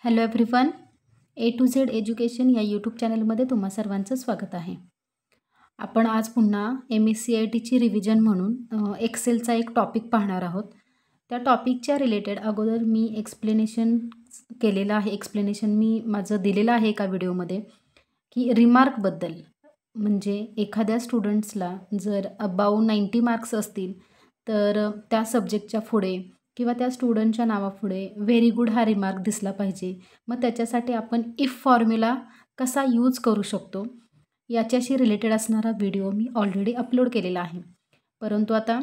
Hello everyone, A to Z education या YouTube चॅनलमध्ये तुम्हा सर्वांचं स्वागत आहे. आपण आज पुन्हा MSCITची रिव्हिजन म्हणून एक्सेलचा एक टॉपिक पाहणार आहोत. त्या टॉपिकच्या रिलेटेड अगोदर मी एक्सप्लेनेशन केलेलं आहे. एक्सप्लेनेशन मी माझं दिलेलं आहे एका व्हिडिओमध्ये की रिमार्कबद्दल, म्हणजे एखाद्या स्टुडंट्सला जर अबाव 90 मार्क्स असतील तर त्या सब्जेक्टच्या पुढे किंवा त्या स्टुडंटच्या नावापुढे व्हेरी गुड हा रिमार्क दिसला पाहिजे. मग त्याच्यासाठी आपण इफ फॉर्म्युला कसा यूज करू शकतो याच्याशी रिलेटेड असणारा व्हिडिओ मी ऑलरेडी अपलोड केलेला आहे. परंतु आता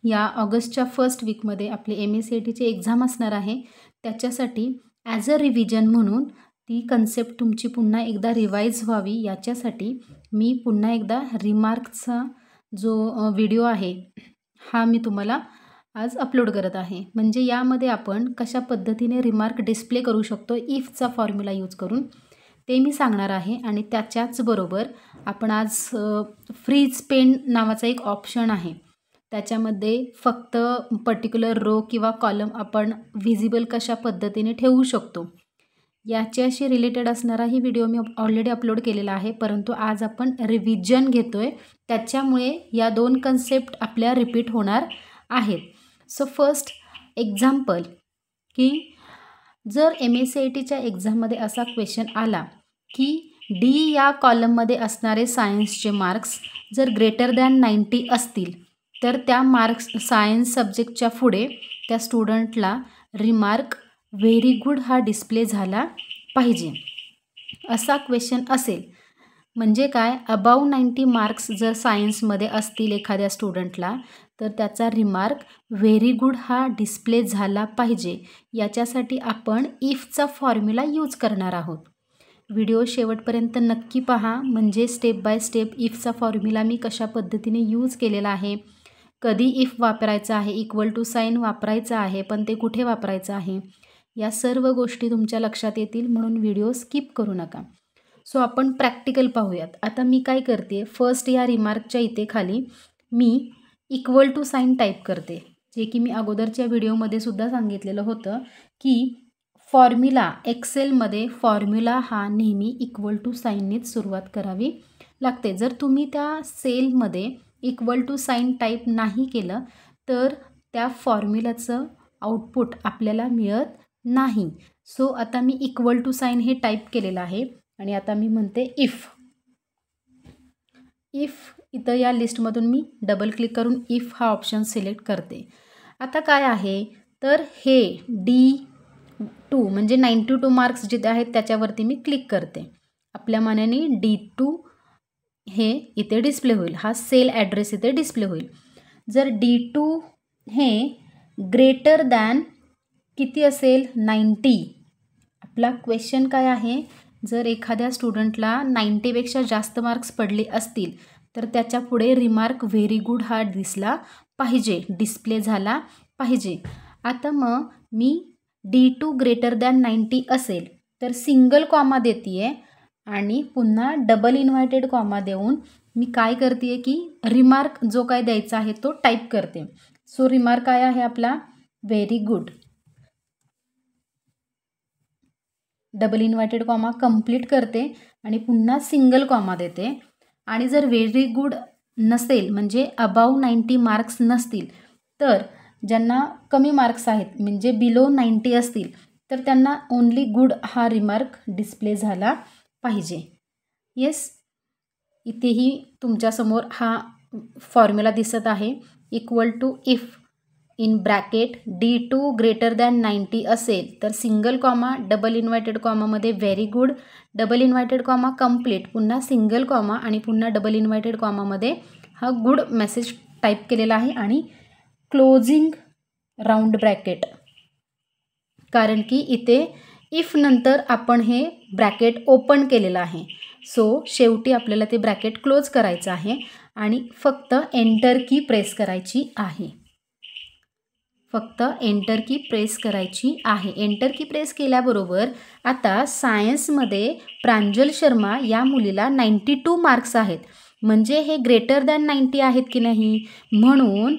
या ऑगस्टच्या फर्स्ट वीकमध्ये आपली MSCITची एक्झाम असणार आहे. त्याच्यासाठी ॲज अ रिव्हिजन म्हणून ती कन्सेप्ट तुमची पुन्हा एकदा रिवाईज व्हावी याच्यासाठी मी पुन्हा एकदा रिमार्कचा जो व्हिडिओ आहे हा मी तुम्हाला आज अपलोड करत आहे. म्हणजे यामध्ये आपण कशा पद्धतीने रिमार्क डिस्प्ले करू शकतो इफचा फॉर्म्युला यूज करून ते मी सांगणार आहे. आणि त्याच्याचबरोबर आपण आज फ्रीज पेन नावाचा एक ऑप्शन आहे, त्याच्यामध्ये फक्त पर्टिक्युलर रो किंवा कॉलम आपण व्हिजिबल कशा पद्धतीने ठेवू शकतो याच्याशी रिलेटेड असणाराही व्हिडिओ मी ऑलरेडी अपलोड केलेला आहे. परंतु आज आपण रिव्हिजन घेतो आहे, त्याच्यामुळे या दोन कन्सेप्ट आपल्या रिपीट होणार आहेत. सो फर्स्ट एक्झाम्पल की जर MSCITच्या एक्झाममध्ये असा क्वेश्चन आला की D या कॉलममध्ये असणारे सायन्सचे मार्क्स जर ग्रेटर दॅन 90 असतील तर त्या मार्क्स सायन्स सब्जेक्टच्या पुढे त्या स्टुडंटला रिमार्क व्हेरी गुड हा डिस्प्ले झाला पाहिजे. असा क्वेश्चन असेल म्हणजे काय, अबाव 90 मार्क्स जर सायन्समध्ये असतील एखाद्या स्टुडंटला तर त्याचा रिमार्क व्हेरी गुड हा डिस्प्ले झाला पाहिजे. याच्यासाठी आपण इफचा फॉर्म्युला यूज करणार आहोत. व्हिडिओ शेवटपर्यंत नक्की पहा, म्हणजे स्टेप बाय स्टेप इफचा फॉर्म्युला मी कशा पद्धतीने यूज केलेला आहे, कधी इफ वापरायचा आहे, इक्वल टू साईन वापरायचं आहे, पण ते कुठे वापरायचं आहे, या सर्व गोष्टी तुमच्या लक्षात येतील, म्हणून व्हिडिओ स्किप करू नका. सो आपण प्रॅक्टिकल पाहूयात. आता मी काय करते, फर्स्ट या रिमार्कच्या इथे खाली मी इक्वल टू साईन टाईप करते, जे की मी अगोदरच्या व्हिडिओमध्ये सुद्धा सांगितलेलं होतं की फॉर्म्युला एक्सेलमध्ये फॉर्म्युला हा नेहमी इक्वल टू साईननीच सुरुवात करावी लागते. जर तुम्ही त्या सेलमध्ये इक्वल टू साईन टाईप नाही केलं तर त्या फॉर्म्युलाचं आउटपुट आपल्याला मिळत नाही. सो आता मी इक्वल टू साईन हे टाईप केलेलं आहे आणि आता मी म्हणते इफ इथं या लिस्टमधून मी डबल क्लिक करून इफ हा ऑप्शन सिलेक्ट करते. आता काय आहे तर हे D2 म्हणजे 92 मार्क्स जिथे आहेत त्याच्यावरती मी क्लिक करते. आपल्या मानाने D2 हे इथे डिस्प्ले होईल, हा सेल ॲड्रेस इथे डिस्प्ले होईल. जर D2 हे ग्रेटर दॅन किती असेल 90, आपला क्वेश्चन काय आहे, जर एखाद्या स्टुडंटला 90पेक्षा जास्त मार्क्स पडले असतील तर त्याच्या पुढे रिमार्क व्हेरी गुड हा दिसला पाहिजे, डिस्प्ले झाला पाहिजे. आता मग मी D2 ग्रेटर दॅन 90 असेल तर सिंगल कॉमा देते आहे आणि पुन्हा डबल इन्व्हर्टेड कॉमा देऊन मी काय करते आहे की रिमार्क जो काय द्यायचा आहे तो टाईप करते. सो रिमार्क काय आहे आपला, very good, double inverted comma complete करते आणि पुन्हा सिंगल कॉमा देते. आणि जर व्हेरी गुड नसेल म्हणजे अबाव 90 मार्क्स नसतील तर ज्यांना कमी मार्क्स आहेत म्हणजे बिलो 90 असतील तर त्यांना ओन्ली गुड हा रिमार्क डिस्प्ले झाला पाहिजे. येस, इथेही तुमच्यासमोर हा फॉर्म्युला दिसत आहे. Equal to if in bracket D2 greater than 90 असेल तर सिंगल कॉमा डबल इन्व्हर्टेड कॉमामध्ये very good, double inverted comma complete, पुन्हा सिंगल कॉमा आणि पुन्हा डबल इन्व्हर्टेड कॉमामध्ये हा गुड मेसेज टाईप केलेला आहे आणि क्लोजिंग राऊंड ब्रॅकेट, कारण की इथे इफ नंतर आपण हे ब्रॅकेट ओपन केलेलं आहे. सो शेवटी आपल्याला ते ब्रॅकेट क्लोज करायचं आहे आणि फक्त एंटर की प्रेस करायची आहे. फक्त एंटर की प्रेस करायची आहे. एंटर की प्रेस केल्याबरोबर आता सायन्समध्ये प्रांजल शर्मा या मुलीला 92 मार्क्स आहेत, म्हणजे हे ग्रेटर दॅन 90 आहेत की नाही, म्हणून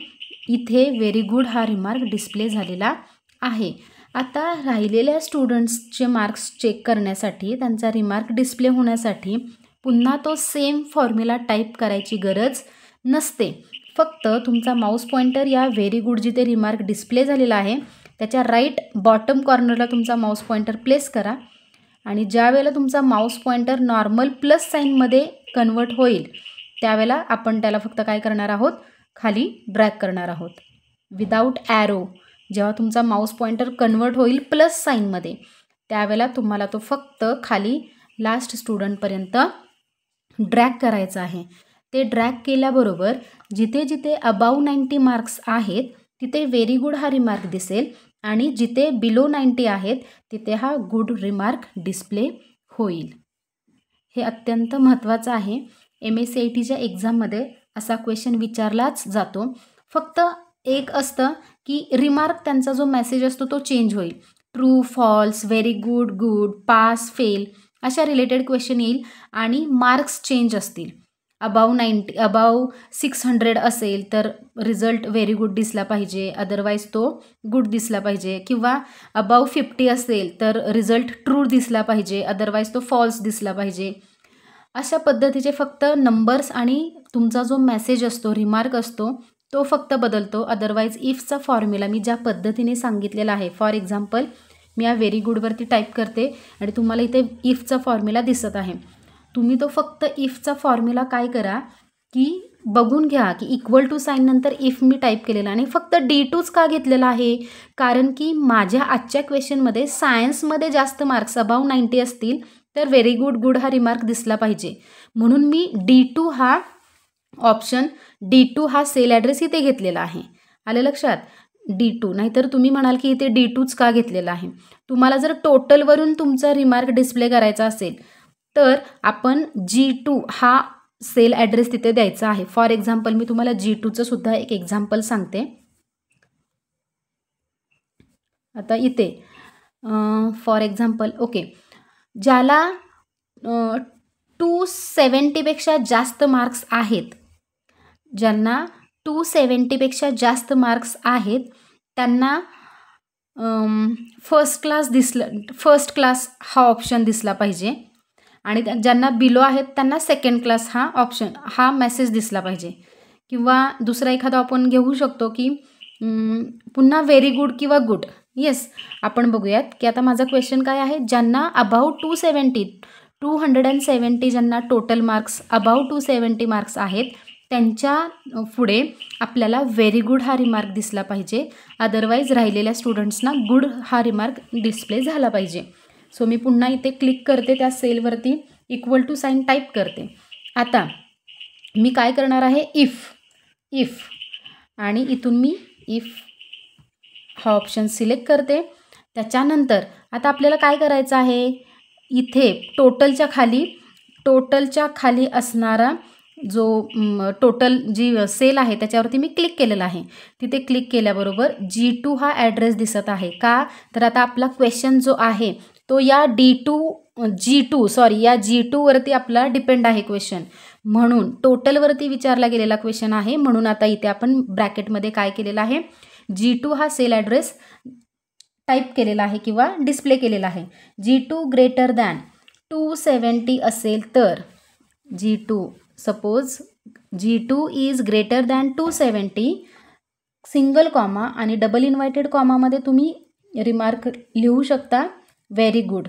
इथे व्हेरी गुड हा रिमार्क डिस्प्ले झालेला आहे. आता राहिलेल्या स्टुडंट्सचे मार्क्स चेक करण्यासाठी, त्यांचा रिमार्क डिस्प्ले होण्यासाठी पुन्हा तो सेम फॉर्म्युला टाईप करायची गरज नसते. फक्त तुमचा माऊस पॉईंटर या व्हेरी गुड जिथे रिमार्क डिस्प्ले झालेला आहे त्याच्या राईट बॉटम कॉर्नरला तुमचा माऊस पॉईंटर प्लेस करा आणि ज्या वेळेला तुमचा माऊस पॉईंटर नॉर्मल प्लस साईनमध्ये कन्वर्ट होईल त्यावेळेला आपण त्याला फक्त काय करणार आहोत, खाली ड्रॅग करणार आहोत. विदाऊट ॲरो जेव्हा तुमचा माऊस पॉईंटर कन्वर्ट होईल प्लस साईनमध्ये त्यावेळेला तुम्हाला तो फक्त खाली लास्ट स्टुडंटपर्यंत ड्रॅग करायचा आहे. ते ड्रॅग केल्याबरोबर जिथे जिथे अबाव 90 मार्क्स आहेत तिथे व्हेरी गुड हा रिमार्क दिसेल आणि जिथे बिलो 90 आहेत तिथे हा गुड रिमार्क डिस्प्ले होईल. हे अत्यंत महत्त्वाचं आहे. MSCITच्या एक्झाममध्ये असा क्वेश्चन विचारलाच जातो. फक्त एक असतं की रिमार्क त्यांचा जो मेसेज असतो तो चेंज होईल. True, false, very good, good, pass, fail अशा रिलेटेड क्वेश्चन येईल आणि मार्क्स चेंज असतील. अबाव 600 असेल तर रिझल्ट व्हेरी गुड दिसला पाहिजे, अदरवाईज तो गुड दिसला पाहिजे. किंवा अबाव 50 असेल तर रिझल्ट ट्रू दिसला पाहिजे, अदरवाईज तो फॉल्स दिसला पाहिजे. अशा पद्धतीचे फक्त नंबर्स आणि तुमचा जो मेसेज असतो, रिमार्क असतो तो फक्त बदलतो. अदरवाईज इफचा फॉर्म्युला मी ज्या पद्धतीने सांगितलेला आहे, फॉर एक्झाम्पल मी या व्हेरी गुडवरती टाईप करते आणि तुम्हाला इथे इफचा फॉर्म्युला दिसत आहे. तुम्ही तो फक्त इफचा फॉर्म्युला काय करा की बघून घ्या की इक्वल टू साईन नंतर इफ मी टाईप केलेला आणि फक्त D2च का घेतलेला आहे, कारण की माझ्या आजच्या क्वेश्चनमध्ये सायन्समध्ये जास्त मार्क्स अबाव 90 असतील तर व्हेरी गुड, गुड हा रिमार्क दिसला पाहिजे. म्हणून मी D2 हा ऑप्शन, D2 हा सेल ॲड्रेस इथे घेतलेला आहे. आलं लक्षात? D2. नाहीतर तुम्ही म्हणाल की इथे D2च का घेतलेला आहे. तुम्हाला जर टोटलवरून तुमचा रिमार्क डिस्प्ले करायचा असेल तर आपण G2 हा सेल ॲड्रेस तिथे द्यायचा आहे. फॉर एक्झाम्पल मी तुम्हाला G2चं सुद्धा एक एक्झाम्पल सांगते. आता इथे फॉर एक्झाम्पल ज्याला 270पेक्षा जास्त मार्क्स आहेत, ज्यांना 270पेक्षा जास्त मार्क्स आहेत त्यांना फर्स्ट क्लास हा ऑप्शन दिसला पाहिजे आणि ज्यांना बिलो आहेत त्यांना सेकंड क्लास हा ऑप्शन, हा मेसेज दिसला पाहिजे. किंवा दुसरा एखादा आपण घेऊ शकतो की पुन्हा व्हेरी गुड किंवा गुड. येस, आपण बघूयात की आता माझा क्वेश्चन काय आहे. ज्यांना अबाव 270 ज्यांना टोटल मार्क्स अबाव 270 मार्क्स आहेत त्यांच्या पुढे आपल्याला व्हेरी गुड हा रिमार्क दिसला पाहिजे, अदरवाईज राहिलेल्या स्टुडंट्सना गुड हा रिमार्क डिस्प्ले झाला पाहिजे. सो मी पुन्हा इथे क्लिक करते, त्या सेलवरती इक्वल टू साईन टाईप करते. आता मी काय करणार आहे, इफ आणि इथून मी इफ हा ऑप्शन सिलेक्ट करते. त्याच्यानंतर आता आपल्याला काय करायचं आहे, इथे टोटलच्या खाली असणारा जो टोटल जी सेल आहे त्याच्यावरती मी क्लिक केलेला आहे. तिथे क्लिक केल्याबरोबर G2 हा ॲड्रेस दिसत आहे. का तर आता आपला क्वेश्चन जो आहे तो या G2 वरती आपला डिपेंड आहे क्वेश्चन, म्हणून टोटलवरती विचारला गेलेला क्वेश्चन आहे. म्हणून आता इथे आपण ब्रॅकेटमध्ये काय केलेलं आहे, G2 हा सेल ॲड्रेस टाईप केलेला आहे किंवा डिस्प्ले केलेला आहे. G2 ग्रेटर दॅन 270 असेल तर suppose G2 is greater than 270 single comma आणि डबल इन्व्हायटेड कॉमामध्ये तुम्ही रिमार्क लिहू शकता व्हेरी गुड.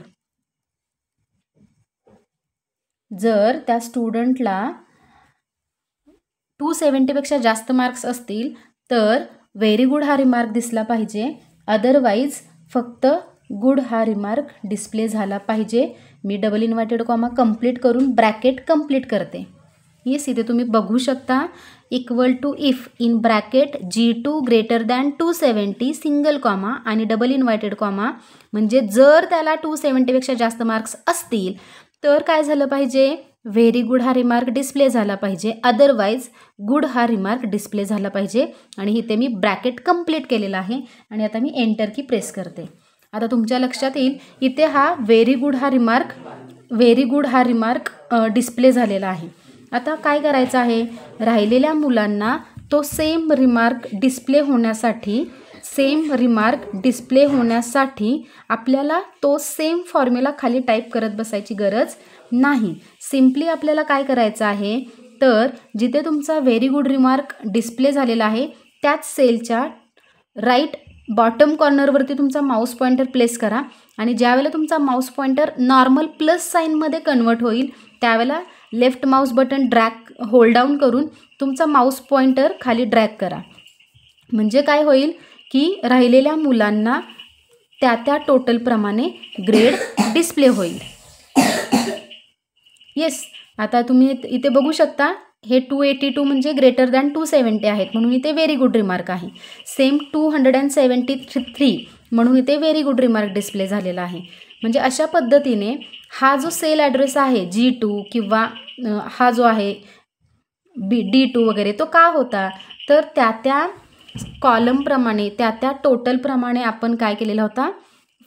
जर त्या स्टुडंटला 270पेक्षा जास्त मार्क्स असतील तर व्हेरी गुड हा रिमार्क दिसला पाहिजे, अदरवाईज फक्त गुड हा रिमार्क डिस्प्ले झाला पाहिजे. मी डबल इन्व्हायटेड कॉमा कंप्लीट करून ब्रॅकेट कंप्लीट करते. येस, इथे तुम्ही बघू शकता equal to if in bracket G2 greater than 270 single comma आणि डबल इन्व्हायटेड कॉमा. म्हणजे जर त्याला 270पेक्षा जास्त मार्क्स असतील तर काय झालं पाहिजे, व्हेरी गुड हा रिमार्क डिस्प्ले झाला पाहिजे, अदरवाईज गुड हा रिमार्क डिस्प्ले झाला पाहिजे. आणि इथे मी ब्रॅकेट कंप्लीट केलेला आहे आणि आता मी एंटर की प्रेस करते. आता तुमच्या लक्षात येईल इथे हा व्हेरी गुड हा रिमार्क डिस्प्ले झालेला आहे. आता काय करायचं आहे, राहिलेल्या मुलांना तो सेम रिमार्क डिस्प्ले होण्यासाठी सेम रिमार्क डिस्प्ले होण्यासाठी आपल्याला तो सेम फॉर्म्युला खाली टाईप करत बसायची गरज नाही. सिम्पली आपल्याला काय करायचं आहे, तर जिथे तुमचा व्हेरी गुड रिमार्क डिस्प्ले झालेला आहे त्याच सेलच्या राईट बॉटम कॉर्नरवरती तुमचा माऊस पॉईंटर प्लेस करा आणि ज्यावेळेला तुमचा माऊस पॉईंटर नॉर्मल प्लस साईनमध्ये कन्वर्ट होईल त्यावेळेला left mouse button hold down करून तुमचा माऊस पॉईंटर खाली ड्रॅग करा. म्हणजे काय होईल की राहिलेल्या मुलांना त्या टोटलप्रमाणे ग्रेड डिस्प्ले होईल. येस, आता तुम्ही इथे बघू शकता हे 282 म्हणजे ग्रेटर दॅन 270 आहेत म्हणून इथे व्हेरी गुड रिमार्क आहे. सेम 273 म्हणून इथे व्हेरी गुड रिमार्क डिस्प्ले झालेला आहे. म्हणजे अशा पद्धतीने हा जो सेल ॲड्रेस आहे G2 किंवा हा जो आहे D2 वगैरे तो का होता, तर त्या कॉलमप्रमाणे त्या टोटलप्रमाणे आपण काय केलेला होता,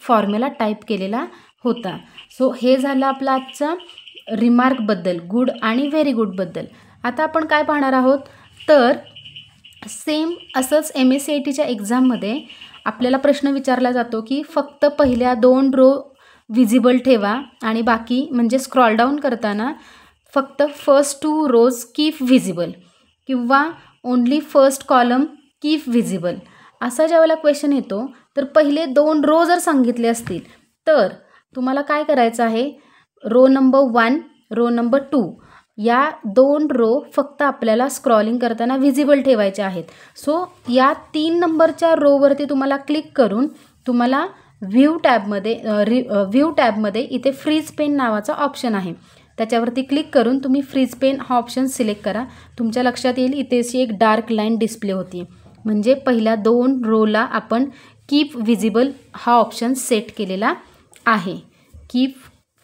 फॉर्म्युला टाईप केलेला होता. सो हे झालं आपलं आजचा रिमार्कबद्दल, गुड आणि व्हेरी गुडबद्दल. आता आपण काय पाहणार आहोत, तर सेम असंच MSCITच्या एक्झाममध्ये आपल्याला प्रश्न विचारला जातो की फक्त पहिल्या 2 रो विजिबल ठेवा आणि बाकी म्हणजे स्क्रॉल डाऊन करताना फक्त फर्स्ट 2 रोज कीप विजिबल किंवा only first column keep visible. असा ज्यावेळेला क्वेश्चन येतो तर पहिले 2 रो जर सांगितले असतील तर तुम्हाला काय करायचं आहे, रो नंबर 1 रो नंबर 2 या 2 रो फक्त आपल्याला स्क्रॉलिंग करताना विजिबल ठेवायचे आहेत. सो या 3 नंबरच्या रोवरती तुम्हाला क्लिक करून तुम्हाला व्ह्यू टॅबमध्ये इथे फ्रीज पेन नावाचा ऑप्शन आहे त्याच्यावरती क्लिक करून तुम्ही फ्रीज पेन हा ऑप्शन सिलेक्ट करा. तुमच्या लक्षात येईल इथे अशी एक डार्क लाईन डिस्प्ले होती म्हणजे पहिल्या 2 रोला आपण कीप विजिबल हा ऑप्शन सेट केलेला आहे. कीप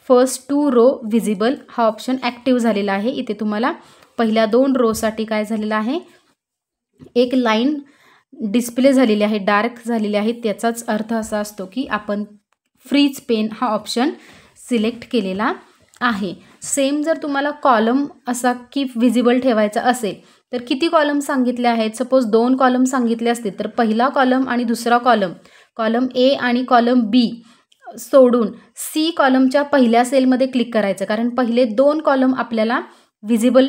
फर्स्ट 2 रो विजिबल हा ऑप्शन ॲक्टिव्ह झालेला आहे. इथे तुम्हाला पहिल्या 2 रोसाठी काय झालेलं आहे, एक लाईन डिस्प्ले झालेली आहे, डार्क झालेली आहे. त्याचाच अर्थ असा असतो की आपण फ्रीज पेन हा ऑप्शन सिलेक्ट केलेला आहे. सेम जर तुम्हाला कॉलम असा कीप विजिबल ठेवायचा असेल तर किती कॉलम सांगितले आहेत, सपोज 2 कॉलम सांगितले असतील तर पहिला कॉलम आणि दुसरा कॉलम A आणि कॉलम B सोडून C कॉलमच्या पहिल्या सेलमध्ये क्लिक करायचं, कारण पहिले 2 कॉलम आपल्याला विजिबल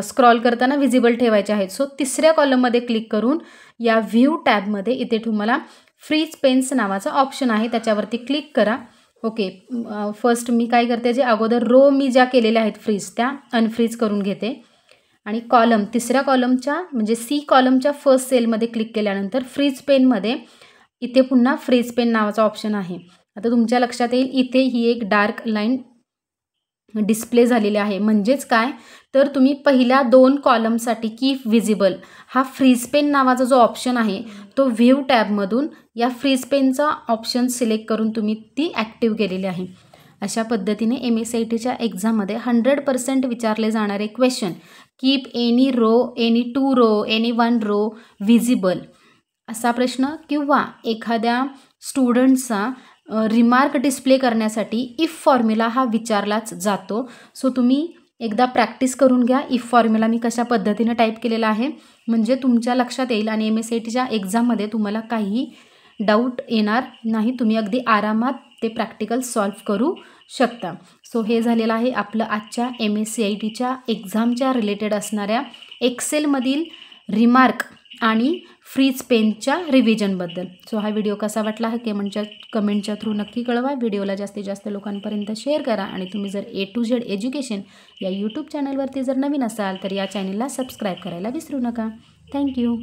स्क्रॉल करताना विजिबल ठेवायचे आहेत. सो तिसऱ्या कॉलममध्ये क्लिक करून या व्ह्यू टॅबमध्ये इथे तुम्हाला फ्रीज पेन्स नावाचा ऑप्शन आहे त्याच्यावरती क्लिक करा. ओके, फर्स्ट मी काय करते, जे अगोदर रो मी ज्या केलेल्या आहेत फ्रीज त्या अनफ्रीज करून घेते आणि कॉलम तिसऱ्या कॉलमच्या म्हणजे C कॉलमच्या फर्स्ट सेलमध्ये क्लिक केल्यानंतर फ्रीज पेनमध्ये इथे पुन्हा फ्रीज पेन नावाचा ऑप्शन आहे. आता तुमच्या लक्षात येईल इथे ही एक डार्क लाईन डिस्प्ले झालेली आहे. म्हणजेच काय, तर तुम्ही पहिल्या 2 कॉलमसाठी कीप विजिबल हा फ्रीज पेन नावाचा जो ऑप्शन आहे तो व्ह्यू टॅबमधून या फ्रीज पेनचा ऑप्शन सिलेक्ट करून तुम्ही ती ॲक्टिव्ह केलेली आहे. अशा पद्धतीने MSCITच्या एक्झाममध्ये 100% विचारले जाणारे question keep any row, any 2 row, any 1 row visible असा प्रश्न किंवा एखाद्या स्टुडंटचा रिमार्क डिस्प्ले करण्यासाठी इफ फॉर्म्युला हा विचारलाच जातो. सो तुम्ही एकदा प्रॅक्टिस करून घ्या. इफ फॉर्म्युला मी कशा पद्धतीने टाईप केलेला आहे म्हणजे तुमच्या लक्षात येईल आणि MSCITच्या एक्झाममध्ये तुम्हाला काही डाऊट येणार नाही. तुम्ही अगदी आरामात ते प्रॅक्टिकल सॉल्व्ह करू शकता. सो हे झालेलं आहे आपलं आजच्या MSCITच्या एक्झामच्या रिलेटेड असणाऱ्या एक्सेलमधील रिमार्क आणि फ्रीज पेनच्या रिव्हिजनबद्दल. सो हा व्हिडिओ कसा वाटला हा कमेंटच्या थ्रू नक्की कळवा. व्हिडिओला जास्तीत जास्त लोकांपर्यंत शेअर करा आणि तुम्ही जर A to Z एज्युकेशन या यूट्यूब चॅनलवरती जर नवीन असाल तर या चॅनलला सबस्क्राईब करायला विसरू नका. थँक्यू.